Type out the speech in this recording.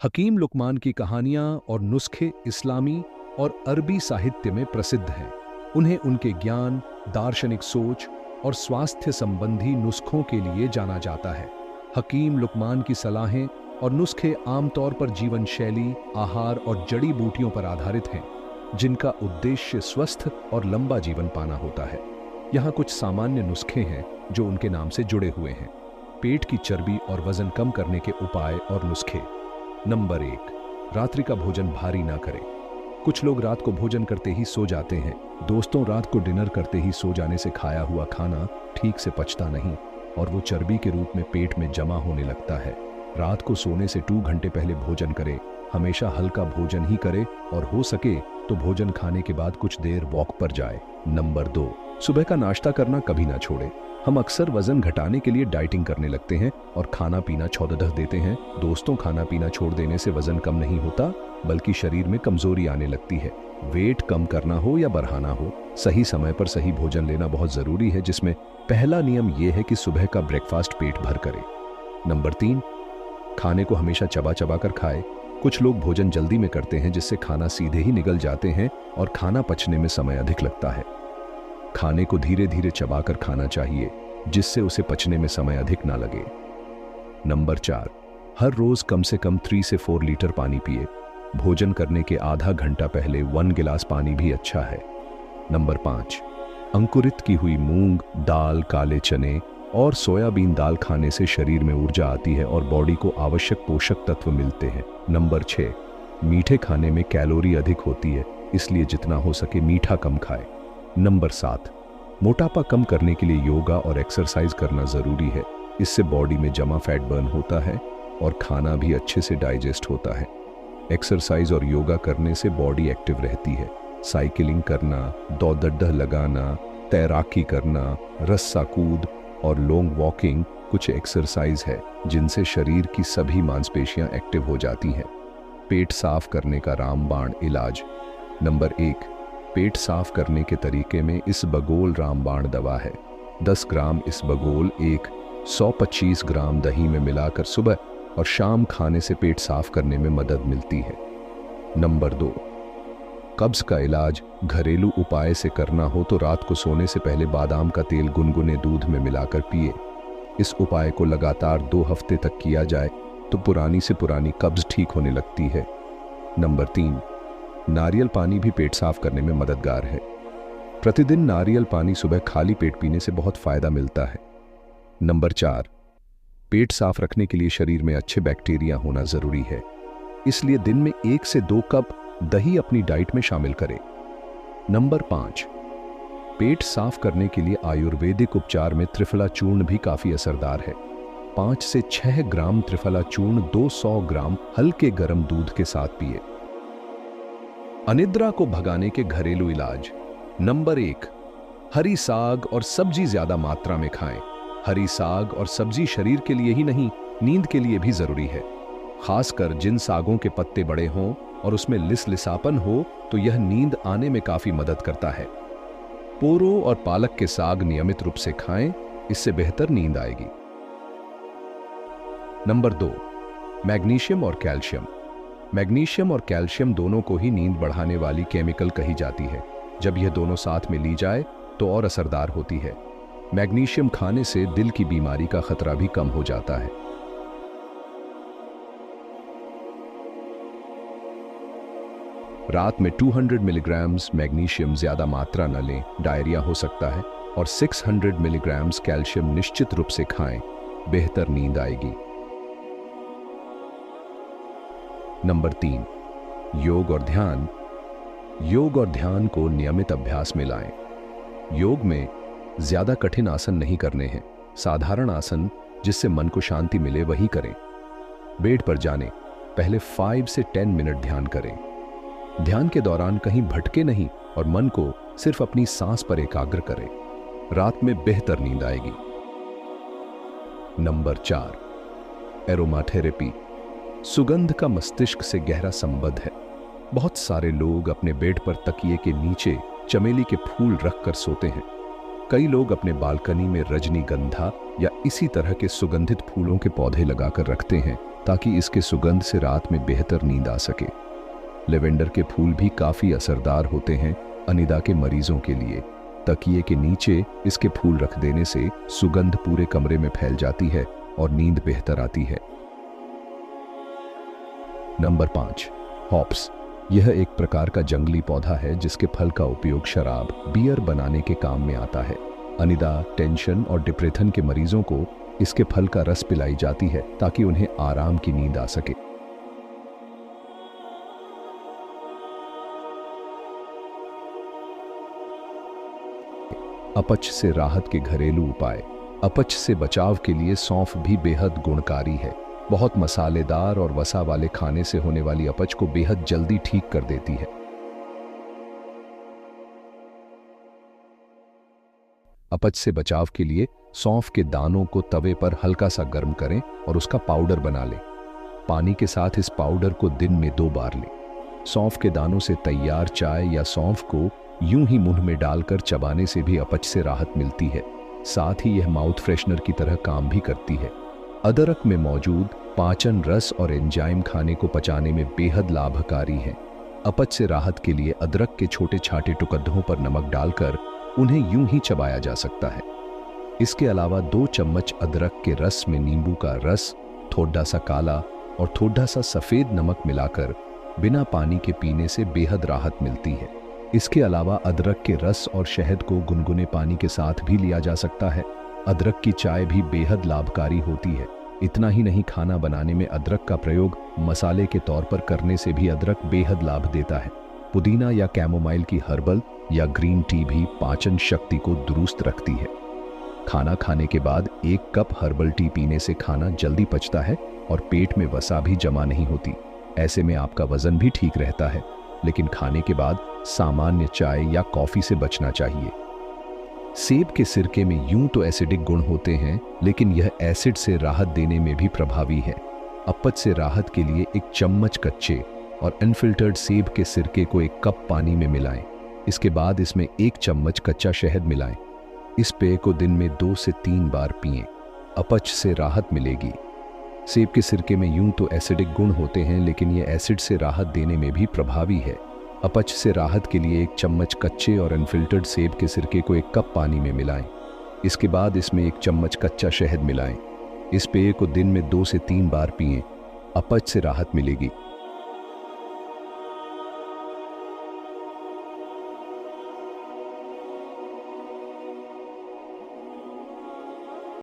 हकीम लुकमान की कहानियां और नुस्खे इस्लामी और अरबी साहित्य में प्रसिद्ध हैं। उन्हें उनके ज्ञान, दार्शनिक सोच और स्वास्थ्य संबंधी नुस्खों के लिए जाना जाता है। हकीम लुकमान की सलाहें और नुस्खे आमतौर पर जीवन शैली, आहार और जड़ी बूटियों पर आधारित हैं, जिनका उद्देश्य स्वस्थ और लंबा जीवन पाना होता है। यहाँ कुछ सामान्य नुस्खे हैं जो उनके नाम से जुड़े हुए हैं। पेट की चर्बी और वजन कम करने के उपाय और नुस्खे। नंबर 1, रात्रि का भोजन भारी ना करें। कुछ लोग रात को भोजन करते ही सो जाते हैं। दोस्तों, रात को डिनर करते ही सो जाने से खाया हुआ खाना ठीक से पचता नहीं और वो चर्बी के रूप में पेट में जमा होने लगता है। रात को सोने से 2 घंटे पहले भोजन करें। हमेशा हल्का भोजन ही करें और हो सके तो भोजन खाने के बाद कुछ देर वॉक पर जाए। नंबर 2, सुबह का नाश्ता करना कभी ना छोड़ें। हम अक्सर वजन घटाने के लिए डाइटिंग करने लगते हैं और खाना पीना छोड़ देते हैं। दोस्तों, खाना पीना छोड़ देने से वजन कम नहीं होता, बल्कि शरीर में कमजोरी आने लगती है। वेट कम करना हो या बढ़ाना हो, सही समय पर सही भोजन लेना बहुत जरूरी है, जिसमें पहला नियम यह है कि सुबह का ब्रेकफास्ट पेट भर करें। नंबर 3, खाने को हमेशा चबा चबा कर खाएं। कुछ लोग भोजन जल्दी में करते हैं, जिससे खाना सीधे ही निगल जाते हैं और खाना पचने में समय अधिक लगता है। खाने को धीरे धीरे चबाकर खाना चाहिए, जिससे उसे पचने में समय अधिक ना लगे। नंबर 4, हर रोज कम से कम 3 से 4 लीटर पानी पिए। भोजन करने के आधा घंटा पहले 1 गिलास पानी भी अच्छा है। नंबर 5, अंकुरित की हुई मूंग दाल, काले चने और सोयाबीन दाल खाने से शरीर में ऊर्जा आती है और बॉडी को आवश्यक पोषक तत्व मिलते हैं। नंबर 6, मीठे खाने में कैलोरी अधिक होती है, इसलिए जितना हो सके मीठा कम खाएं। नंबर 7, मोटापा कम करने के लिए योगा और एक्सरसाइज करना जरूरी है। इससे बॉडी में जमा फैट बर्न होता है और खाना भी अच्छे से डाइजेस्ट होता है। एक्सरसाइज और योगा करने से बॉडी एक्टिव रहती है। साइकिलिंग करना, दौड़ लगाना, तैराकी करना, रस्सा कूद और लॉन्ग वॉकिंग कुछ एक्सरसाइज है जिनसे शरीर की सभी मांसपेशियां एक्टिव हो जाती हैं। पेट साफ करने का रामबाण इलाज। नंबर 1, पेट साफ करने के तरीके में इसबगोल रामबाण दवा है। 10 ग्राम इसबगोल 125 ग्राम दही में मिलाकर सुबह और शाम खाने से पेट साफ करने में मदद मिलती है। नंबर 2, कब्ज का इलाज घरेलू उपाय से करना हो तो रात को सोने से पहले बादाम का तेल गुनगुने दूध में मिलाकर पिए। इस उपाय को लगातार 2 हफ्ते तक किया जाए तो पुरानी से पुरानी कब्ज ठीक होने लगती है। नंबर 3, नारियल पानी भी पेट साफ करने में मददगार है। प्रतिदिन नारियल पानी सुबह खाली पेट पीने से बहुत फायदा मिलता है। नंबर 4, पेट साफ रखने के लिए शरीर में अच्छे बैक्टीरिया होना जरूरी है, इसलिए दिन में 1 से 2 कप दही अपनी डाइट में शामिल करें। नंबर 5, पेट साफ करने के लिए आयुर्वेदिक उपचार में त्रिफला चूर्ण भी काफी असरदार है। 5 से 6 ग्राम त्रिफला चूर्ण 200 ग्राम हल्के गर्म दूध के साथ पिए। अनिद्रा को भगाने के घरेलू इलाज। नंबर 1, हरी साग और सब्जी ज्यादा मात्रा में खाएं। हरी साग और सब्जी शरीर के लिए ही नहीं, नींद के लिए भी जरूरी है। खासकर जिन सागों के पत्ते बड़े हों और उसमें लिसलिसापन हो तो यह नींद आने में काफी मदद करता है। पोरो और पालक के साग नियमित रूप से खाएं, इससे बेहतर नींद आएगी। नंबर 2, मैग्नीशियम और कैल्शियम। मैग्नीशियम और कैल्शियम दोनों को ही नींद बढ़ाने वाली केमिकल कही जाती है। जब यह दोनों साथ में ली जाए तो और असरदार होती है। मैग्नीशियम खाने से दिल की बीमारी का खतरा भी कम हो जाता है। रात में 200 मिलीग्राम मैग्नीशियम ज्यादा मात्रा न लें, डायरिया हो सकता है। और 600 मिलीग्राम कैल्शियम निश्चित रूप से खाएं, बेहतर नींद आएगी। नंबर 3, योग और ध्यान। योग और ध्यान को नियमित अभ्यास में लाएं। योग में ज्यादा कठिन आसन नहीं करने हैं। साधारण आसन जिससे मन को शांति मिले वही करें। बेड पर जाने पहले 5 से 10 मिनट ध्यान करें। ध्यान के दौरान कहीं भटके नहीं और मन को सिर्फ अपनी सांस पर एकाग्र करें। रात में बेहतर नींद आएगी। Number 4, aromatherapy. सुगंध का मस्तिष्क से गहरा संबंध है। बहुत सारे लोग अपने बेड पर तकिए के नीचे चमेली के फूल रखकर सोते हैं। कई लोग अपने बालकनी में रजनीगंधा या इसी तरह के सुगंधित फूलों के पौधे लगाकर रखते हैं, ताकि इसके सुगंध से रात में बेहतर नींद आ सके। लेवेंडर के फूल भी काफ़ी असरदार होते हैं अनिद्रा के मरीजों के लिए। तकिए के नीचे इसके फूल रख देने से सुगंध पूरे कमरे में फैल जाती है और नींद बेहतर आती है। Number 5, hops. यह एक प्रकार का जंगली पौधा है जिसके फल का उपयोग शराब, बियर बनाने के काम में आता है। अनिद्रा, टेंशन और डिप्रेशन के मरीजों को इसके फल का रस पिलाई जाती है ताकि उन्हें आराम की नींद आ सके। अपच से राहत के घरेलू उपाय। अपच से बचाव के लिए सौंफ भी बेहद गुणकारी है। बहुत मसालेदार और वसा वाले खाने से होने वाली अपच को बेहद जल्दी ठीक कर देती है। अपच से बचाव के लिए सौंफ के दानों को तवे पर हल्का सा गर्म करें और उसका पाउडर बना लें। पानी के साथ इस पाउडर को दिन में 2 बार लें। सौंफ के दानों से तैयार चाय या सौंफ को यूं ही मुंह में डालकर चबाने से भी अपच से राहत मिलती है। साथ ही यह माउथ फ्रेशनर की तरह काम भी करती है। अदरक में मौजूद पाचन रस और एंजाइम खाने को पचाने में बेहद लाभकारी है। अपच से राहत के लिए अदरक के छोटे छोटे टुकड़ों पर नमक डालकर उन्हें यूं ही चबाया जा सकता है। इसके अलावा 2 चम्मच अदरक के रस में नींबू का रस, थोड़ा सा काला और थोड़ा सा सफ़ेद नमक मिलाकर बिना पानी के पीने से बेहद राहत मिलती है। इसके अलावा अदरक के रस और शहद को गुनगुने पानी के साथ भी लिया जा सकता है। अदरक की चाय भी बेहद लाभकारी होती है। इतना ही नहीं, खाना बनाने में अदरक का प्रयोग मसाले के तौर पर करने से भी अदरक बेहद लाभ देता है। पुदीना या कैमोमाइल की हर्बल या ग्रीन टी भी पाचन शक्ति को दुरुस्त रखती है। खाना खाने के बाद 1 कप हर्बल टी पीने से खाना जल्दी पचता है और पेट में वसा भी जमा नहीं होती। ऐसे में आपका वजन भी ठीक रहता है। लेकिन खाने के बाद सामान्य चाय या कॉफी से बचना चाहिए। सेब के सिरके में यूं तो एसिडिक गुण होते हैं, लेकिन यह एसिड से राहत देने में भी प्रभावी है। अपच से राहत के लिए 1 चम्मच कच्चे और अनफिल्टर्ड सेब के सिरके को 1 कप पानी में मिलाएं। इसके बाद इसमें 1 चम्मच कच्चा शहद मिलाएं। इस पेय को दिन में 2 से 3 बार पिएं। अपच से राहत मिलेगी। सेब के सिरके में यूं तो एसिडिक गुण होते हैं, लेकिन यह एसिड से राहत देने में भी प्रभावी है। अपच से राहत के लिए 1 चम्मच कच्चे और अनफिल्टर्ड सेब के सिरके को 1 कप पानी में मिलाएं। इसके बाद इसमें 1 चम्मच कच्चा शहद मिलाएं। इस पेय को दिन में 2 से 3 बार पिएं। अपच से राहत मिलेगी।